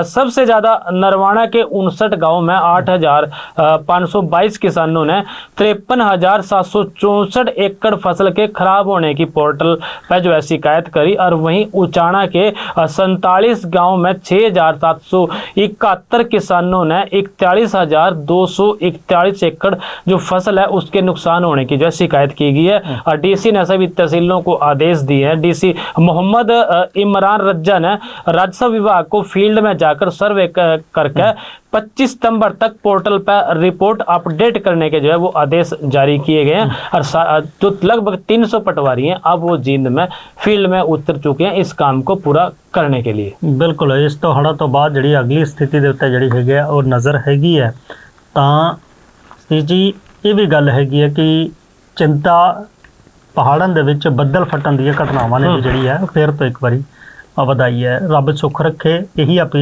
सबसे ज्यादा नरवाना के 59 गाँव में 8,522 किसानों ने 53,764 एकड़ फसल के खराब होने की पोर्टल पर जो है शिकायत करी और वहीं उचाना के 47 गांव में 6,771 किसानों ने 41,241 एकड़ जो फसल है उसके नुकसान होने की जो है शिकायत की गई है। और डीसी ने सभी तहसीलों को आदेश दिए हैं। डीसी मोहम्मद इमरान रज्जा ने राजस्व विभाग को फील्ड में जाकर सर्वे करके 25 सितंबर तक पोर्टल पर रिपोर्ट अपडेट करने के जो है वो आदेश जारी किए गए हैं और जो लगभग 300 पटवारी हैं अब वो जींद में फील्ड में उतर चुके हैं इस काम को पूरा करने के लिए। बिल्कुल, इस तो हड़ा तो बाद जी अगली स्थिति के उत्ते जी है और नज़र हैगी है तो जी ये भी गल हैगी है कि चिंता पहाड़ों के विच बदल फटन दी घटनावां ने जी है फिर तो एक बारी ਵਧਾਈ है। रब सुख रखे, यही आप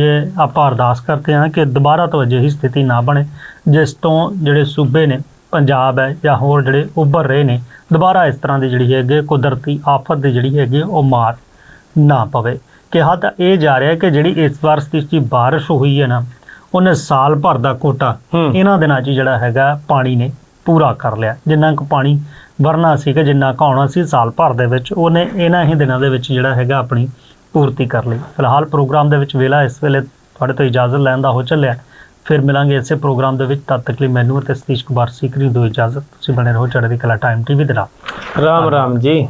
अरदास करते हैं कि दोबारा तो अजिही स्थिति ना बने जिस तो ਜਿਹੜੇ सूबे ने पंजाब है या होर ਜਿਹੜੇ उभर रहे ने दोबारा इस तरह की जी है कुदरती आफत की जी है वो मार ना पवे। कहा तो यह जा रहा है कि जी इस बार की बारिश हुई है ना उन्हें साल भर का कोटा इन्होंने दिनों जोड़ा है पानी ने पूरा कर लिया। जिन्ना क पानी वरना सी जिन्ना क आना सी साल भर के उन्हें इन्होंने ही दिनों के जोड़ा है अपनी पूर्ति कर ली। फिलहाल प्रोग्राम के वेला इस वेले थोड़े तो इजाजत लैन का हो चलिया, फिर मिलांगे इसे प्रोग्राम के तब तक लिए मैनू ते सतीश कुमार सीकरी दो इजाजत। तुसीं बने रहो चढ़दी कला टाइम टीवी दे नाल। राम राम जी।